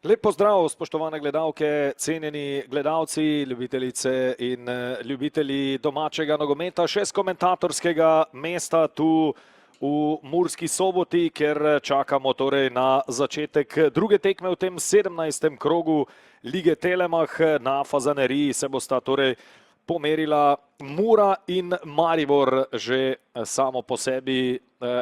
Lep pozdrav, spoštovane gledalke, cenjeni gledalci, ljubitelice in ljubitelji domačega nogometa, še z komentatorskega mesta tu v Murski Soboti, ker čakamo torej na začetek druge tekme v tem 17. krogu Lige Telemach. Na Fazaneriji se bosta torej pomerila Mura in Maribor, že samo po sebi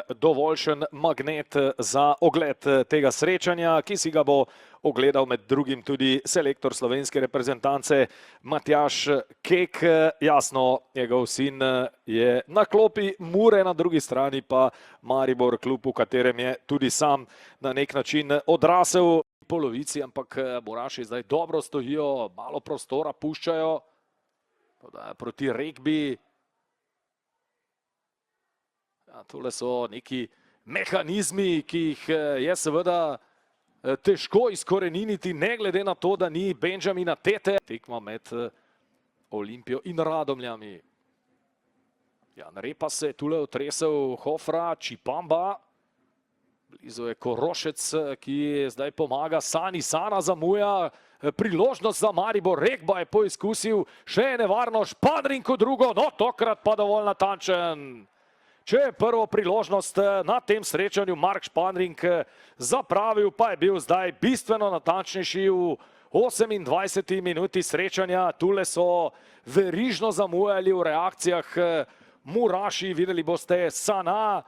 dovoljšen magnet za ogled tega srečanja, ki si ga bo ogledal med drugim tudi selektor slovenske reprezentance Matjaž Kek. Jasno, njegov sin je na klopi Mure, na drugi strani pa Maribor, klub, v katerem je tudi sam na nek način odrasel. Polovici, ampak Muraši zdaj dobro stojijo, malo prostora puščajo. Proti Regbi. Ja, tole so neki mehanizmi, ki jih je seveda težko izkoreniniti, ne glede na to, da ni Benjamina Tete. Tekma med Olimpijo in Radomljami. Jan Repa se je tule otresel Hofra, Čipamba. Blizu je Korošec, ki zdaj pomaga. Sana zamuja. Priložnost za Maribor, Regba je poizkusil, še je nevarno, Španrinko drugo, no tokrat pa dovolj natančen. Če je prvo priložnost na tem srečanju Mark Španrink zapravil, pa je bil zdaj bistveno natančnejši v 28. minuti srečanja. Tule so verižno zamujali v reakcijah Muraši, videli boste Sana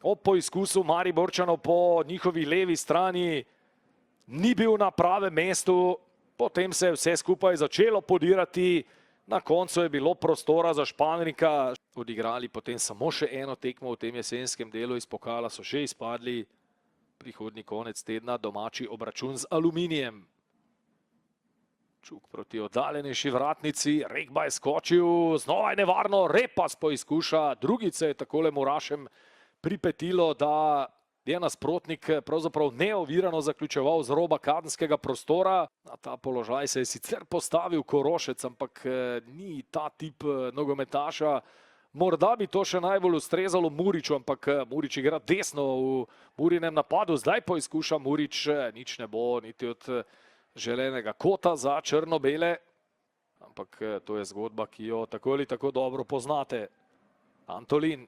ob poizkusu Mariborčanov po njihovi levi strani. Ni bil na pravem mestu, potem se je vse skupaj začelo podirati, na koncu je bilo prostora za Španrinka. Odigrali potem samo še eno tekmo v tem jesenskem delu, iz pokala so še izpadli. Prihodnji konec tedna domači obračun z Aluminijem. Čuk proti oddaljenejši vratnici, Regba je skočil, znova je nevarno, Repas poizkuša, drugice je takole Murašem pripetilo, da je nasprotnik pravzaprav neovirano zaključeval z roba kazenskega prostora. Na ta položaj se je sicer postavil Korošec, ampak ni ta tip nogometaša. Morda bi to še najbolj ustrezalo Muriču, ampak Murič igra desno v Murinem napadu. Zdaj poizkuša Murič, nič ne bo, niti od želenega kota za črno-bele. Ampak to je zgodba, ki jo tako ali tako dobro poznate. Antolin.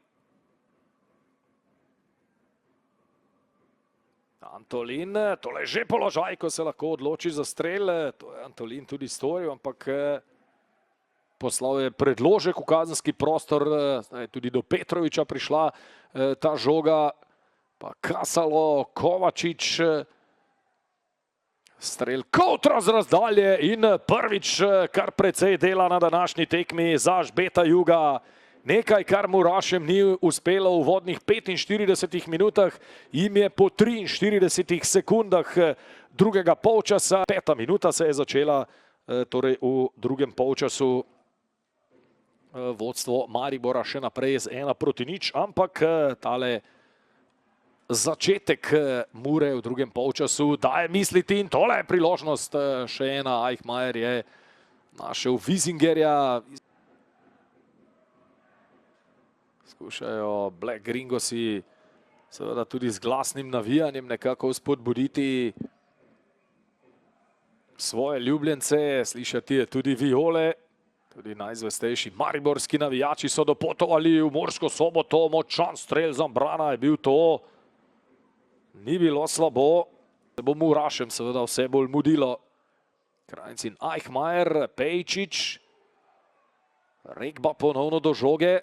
Antolin, tole je že položaj, ko se lahko odloči za strel. To je Antolin tudi storil, ampak poslal je predložek v kazenski prostor. Tudi do Petroviča prišla ta žoga. Pa Kasalo, Kovačič. Strel Koutra z razdalje in prvič kar precej dela na današnji tekmi za Žbeta Juga. Nekaj, kar Murašem ni uspelo v vodnih 45 minutah, jim je po 43 sekundah drugega polčasa. 5. minuta se je začela, torej v drugem polčasu vodstvo Maribora še naprej z 1-0, ampak tale začetek Mure v drugem polčasu daje misliti in tole je priložnost. Še ena, Eichmajer je našel Wisingerja. Skušajo Black Gringosi seveda tudi z glasnim navijanjem nekako spodbuditi svoje ljubljence. Slišati je tudi viole, tudi najzvestejši mariborski navijači so dopotovali v Mursko Soboto. Močan strel Zambrana je bil to. Ni bilo slabo, se bo Murašem seveda vse bolj mudilo. Krajnc in Eichmajer, Pejčič, Regba ponovno do žoge.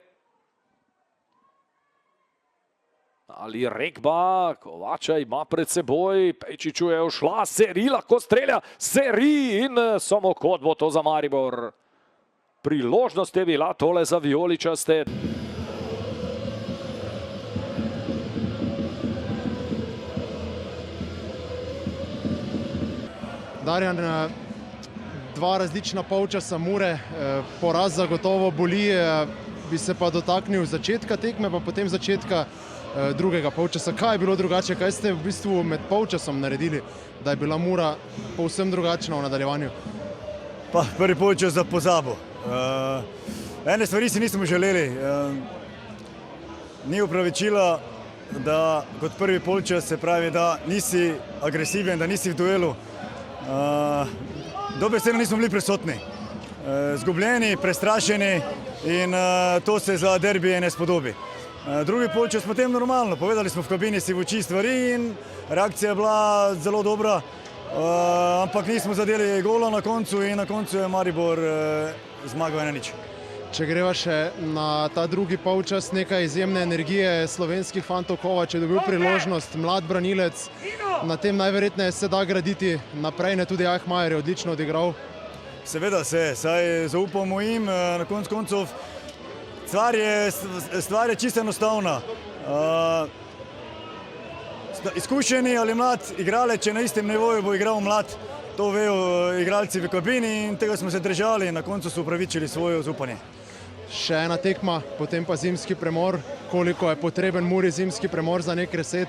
Ali Regba, Kovača ima pred seboj, Pejčiču je ušla, Seri lahko strelja, Seri in samo kot bo to za Maribor. Priložnost je bila tole za vijoličaste. Darjan, dva različna polčasa Mure, poraz zagotovo boli, bi se pa dotaknil začetka tekme, pa potem začetka drugega polčasa. Kaj je bilo drugače? Kaj ste v bistvu med polčasom naredili, da je bila Mura povsem drugačna v nadaljevanju? Pa prvi polčas za pozabo. Ene stvari si nismo želeli. Ni upravičila da kot prvi polčas se pravi, da nisi agresiven, da nisi v duelu. Dobesedno nismo bili prisotni. Zgubljeni, prestrašeni in to se za derbije ne spodobi. Drugi polčas potem normalno, povedali smo v kabini si v oči stvari in reakcija je bila zelo dobra, ampak nismo zadeli gola na koncu in na koncu je Maribor zmagal 1:0. Če greva še na ta drugi polčas, nekaj izjemne energije slovenskih fantov. Kovač je dobil priložnost, mlad branilec, na tem najverjetneje se da graditi naprej, ne tudi Ahmajer je odlično odigral. Seveda se, saj zaupamo jim, na koncu koncev stvar je čisto enostavna. Izkušeni ali mlad igralec, če na istem nivoju bo igral mlad, to vejo igralci v kabini in tega smo se držali in na koncu so upravičili svoje zaupanje. Še ena tekma, potem pa zimski premor. Koliko je potreben Muri zimski premor za nek reset?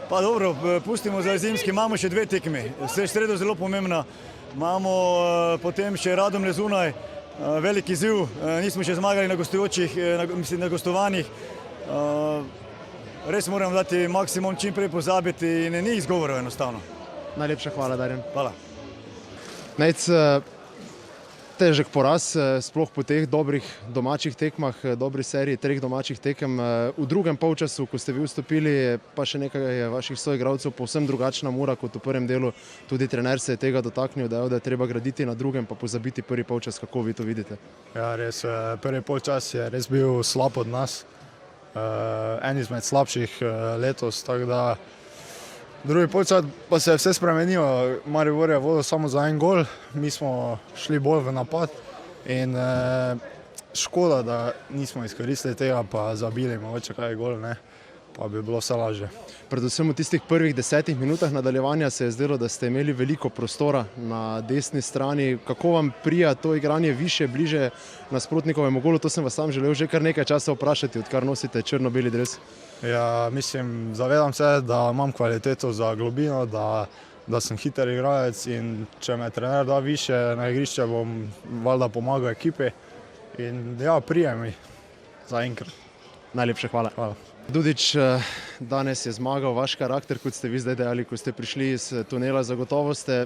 Pa dobro, pustimo za zimski, imamo še 2 tekmi. Vse je sredo zelo pomembna. Imamo potem še Radomlje zunaj, veliki izziv, nismo še zmagali na gostujočih, na gostovanjih. Res moram dati maksimum čim prej pozabiti in ni izgovorov enostavno. Najlepša hvala, Darjan. Hvala. Nejc, težek poraz, sploh po teh dobrih domačih tekmah, dobri seriji 3 domačih tekem. V drugem polčasu, ko ste vi vstopili, pa še nekaj vaših soigralcev, povsem drugačna Mura kot v prvem delu. Tudi trener se je tega dotaknil, da je treba graditi na drugem, pa pozabiti prvi polčas. Kako vi to vidite? Ja, res, prvi polčas je res bil slab od nas. En izmed slabših letos, tako da drugi polčas pa se je vse spremenilo. Maribor je vodil samo za 1 gol, mi smo šli bolj v napad in škoda, da nismo izkoristili tega, pa zabili mogoče kaj gol, ne, pa bi bilo vse lažje. Predvsem v tistih prvih 10 minutah nadaljevanja se je zdelo, da ste imeli veliko prostora na desni strani. Kako vam prija to igranje više, bliže nasprotnikovemu golu? To sem vas sam želel že kar nekaj časa vprašati, odkar nosite črno-beli dres. Ja, mislim, zavedam se, da imam kvaliteto za globino, da sem hiter igralec in če me trener da više na igrišče, bom valjda pomagal ekipi in ja, prije mi zaenkrat. Najlepša hvala. Hvala. Dudič, danes je zmagal vaš karakter, kot ste vi zdaj dejali, ko ste prišli iz tunela. Zagotovo ste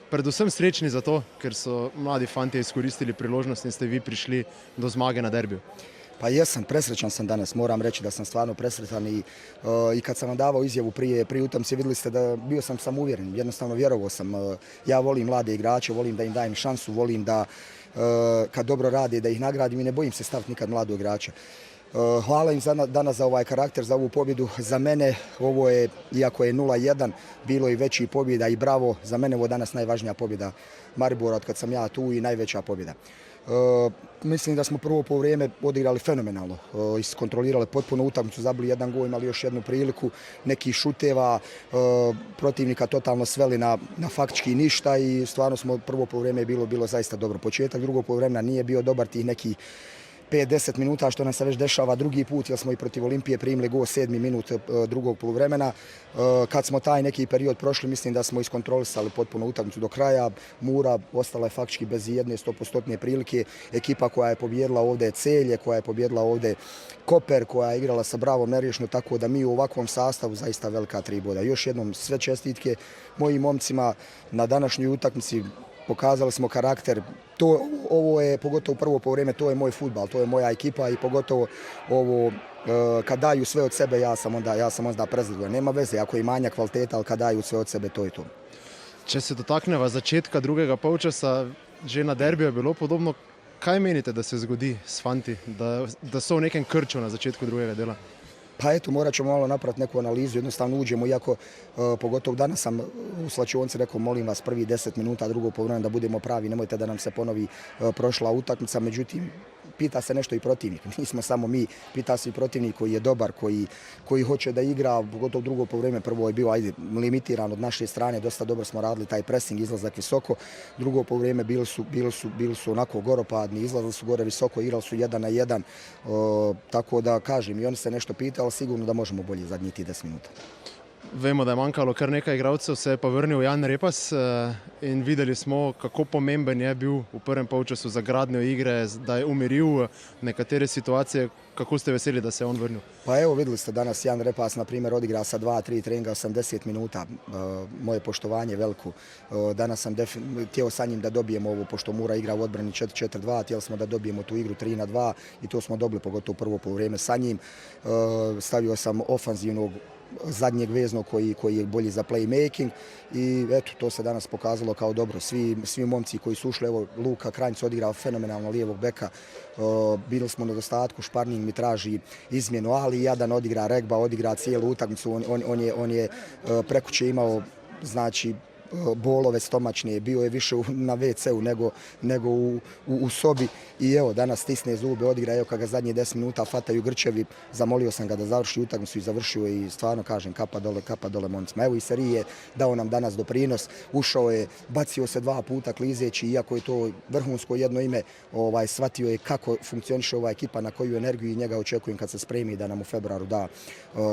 predvsem srečni za to, ker so mladi fantje izkoristili priložnost in ste vi prišli do zmage na derbiju. Pa jesam, presrećan sam danas, moram reći da sam stvarno presretan i kad sam vam davao izjavu prije utakmice vidjeli ste da bio sam samouvjeren, jednostavno vjerovao sam. Ja volim mlade igrače, volim da im dajem šansu, volim da kad dobro rade da ih nagradim i ne bojim se staviti nikad mladog igrača. Hvala im danas za ovaj karakter, za ovu pobjedu. Za mene ovo je, iako je 0-1, bilo i veći pobjeda i bravo. Za mene ovo danas najvažnija pobjeda Maribora od kad sam ja tu i najveća pobjeda. Mislim da smo prvo poluvreme odigrali fenomenalno, iskontrolirali potpuno utakmicu, zabili 1 gol, imali još jednu priliku, nekih šuteva, protivnika totalno sveli na faktički ništa i stvarno smo prvo poluvreme bilo zaista dobro. Početak drugog poluvremena nije bio dobar, tih nekih 5-10 minuta, što nam se već dešava drugi put, jer smo i protiv Olimpije primili gol 7. minut drugog poluvremena. Kad smo taj neki period prošli, mislim da smo iskontrolisali potpuno utakmicu do kraja. Mura ostala je faktički bez jedne 100% prilike. Ekipa koja je pobjedila ovdje Celje, koja je pobjedila ovdje Koper, koja je igrala sa Bravom neriješno, tako da mi u ovakvom sastavu zaista velika 3 boda. Još jednom sve čestitke mojim momcima na današnjoj utakmici. Pokazali smo karakter, ovo je pogotovo prvo poluvreme, to je moj fudbal, to je moja ekipa i pogotovo ovo kad daju sve od sebe ja sam onda prezadovoljan. Nema veze ako je manja kvaliteta, ali kad daju sve od sebe to je to. Če se dotakneva začetka drugega polčasa, že na derbiju je bilo podobno. Kaj menite, da se zgodi s fanti, da so v nekem krču na začetku drugega dela? Pa eto, morat ćemo malo napraviti neku analizu, jednostavno uđemo, iako pogotovo danas sam u slačionici rekao, molim vas, prvi 10 minuta drugog poluvremena da budemo pravi, nemojte da nam se ponovi prošla utakmica, međutim, pita se nešto i protivnik, nismo samo mi, pita se i protivnik koji je dobar, koji hoće da igra, pogotovo drugo poluvreme, prvo je bio limitiran od naše strane, dosta dobro smo radili taj pressing, izlazak visoko, drugo poluvreme bili su onako goropadni, izlazili su gore visoko, igrali su 1 na 1, tako da kažem, i oni se nešto pitali, sigurno da možemo bolje zadnjih 10 minuta. Vemo, da je manjkalo kar nekaj igralcev, se je pa vrnil Jan Repas in videli smo, kako pomemben je bil v prvem polčasu za gradnjo igre, da je umiril nekatere situacije. Kako ste veseli, da se je on vrnil? Pa evo, vidjeli ste danas Jan Repas, na primjer, odigra sa 2-3 treninga 80 minuta. Moje poštovanje veliko. Danas sam htio sa njim da dobijemo ovo, pošto Mura igra u odbrani 4-4-2, htjeli smo da dobijemo tu igru 3-2 i to smo dobili, pogotovo prvo poluvreme sa njim. Stavio sam ofanzivnog zadnjeg veznog koji je bolji za playmaking i eto, to se danas pokazalo kao dobro. Svi momci koji su ušli, evo Luka Kranjc odigrao fenomenalno lijevog beka, bili smo na dostatku, Šparning mi traži izmjenu, ali jadan odigra regba, odigra cijelu utakmicu, on je prekuće imao, znači, bolove stomačne, bio je više na WC-u nego u sobi i evo danas stisne zube, odigra, evo kad ga zadnje 10 minuta fataju grčevi, zamolio sam ga da završi utakmicu i završio i stvarno kažem kapa dole momcima. Evo i Seri je dao nam danas doprinos, ušao je, bacio se 2 puta klizeći, iako je to vrhunsko jedno ime, shvatio je kako funkcioniše ova ekipa, na koju energiju i njega očekujem kad se spremi da nam u februaru da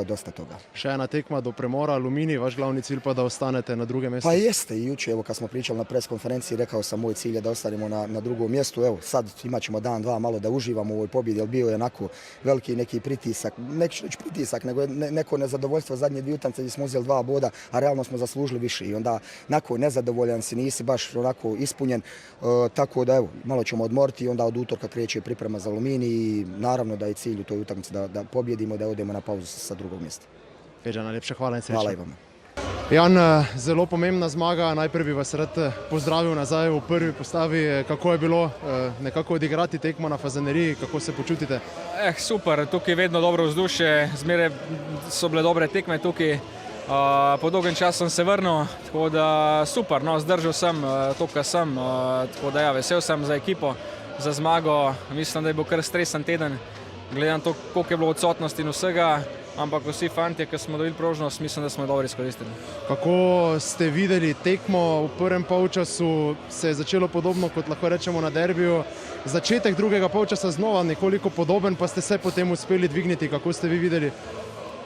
dosta toga. Še ena tekma do premora, Aluminij, vaš glavni cilj pa da ostanete na drugem mjestu? Pa jeste i jučer, evo kad smo pričali na pres konferenciji, rekao sam moj cilj je da ostanemo na drugom mjestu. Evo sad imat ćemo dan, dva malo da uživamo u ovoj pobjedi, jer bio je onako veliki neki pritisak, neću reći pritisak, nego neko nezadovoljstvo zadnje 2 utakmice gdje smo uzeli 2 boda, a realno smo zaslužili više i onda onako nezadovoljan si, nisi baš onako ispunjen, tako da evo, malo ćemo odmoriti i onda od utorka kreće priprema za Aluminij i naravno da je cilj u toj utakmici da pobjedimo i da odemo na pauzu sa drugog mjesta. Peđa, najlepša hvala in srečno. Hvala i vama. Jan, zelo pomembna zmaga, najprej bi vas rad pozdravil nazaj v prvi postavi. Kako je bilo nekako odigrati tekmo na Fazaneriji, kako se počutite? Super, tukaj je vedno dobro vzdušje, zmeraj so bile dobre tekme tukaj. Po dolgem času sem se vrnil, tako da super, no, zdržal sem to, kar sem, tako da ja, vesel sem za ekipo, za zmago. Mislim, da je bil kar stresen teden, glede na to, koliko je bilo odsotnosti in vsega. Ampak vsi fantje, ki smo dobili priložnost, mislim, da smo jo dobro izkoristili. Kako ste videli tekmo v prvem polčasu? Se je začelo podobno, kot lahko rečemo na derbiju. Začetek drugega polčasa znova nekoliko podoben, pa ste se potem uspeli dvigniti. Kako ste vi videli?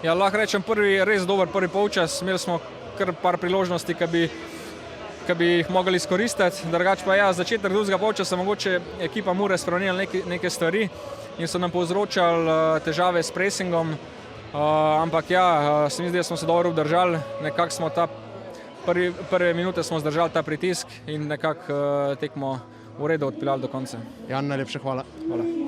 Ja, lahko rečem, res dober prvi polčas. Imeli smo kar par priložnosti, ki bi jih mogli izkoristiti. Drugače pa ja, začetek drugega polčasa mogoče ekipa Mure spremenila neke stvari in so nam povzročali težave s presingom. Ampak ja, se mi zdi, da smo se dobro obdržali, nekako smo prve minute smo zdržali ta pritisk in nekako tekmo v redu odpeljali do konca. Jan, najlepša hvala. Hvala.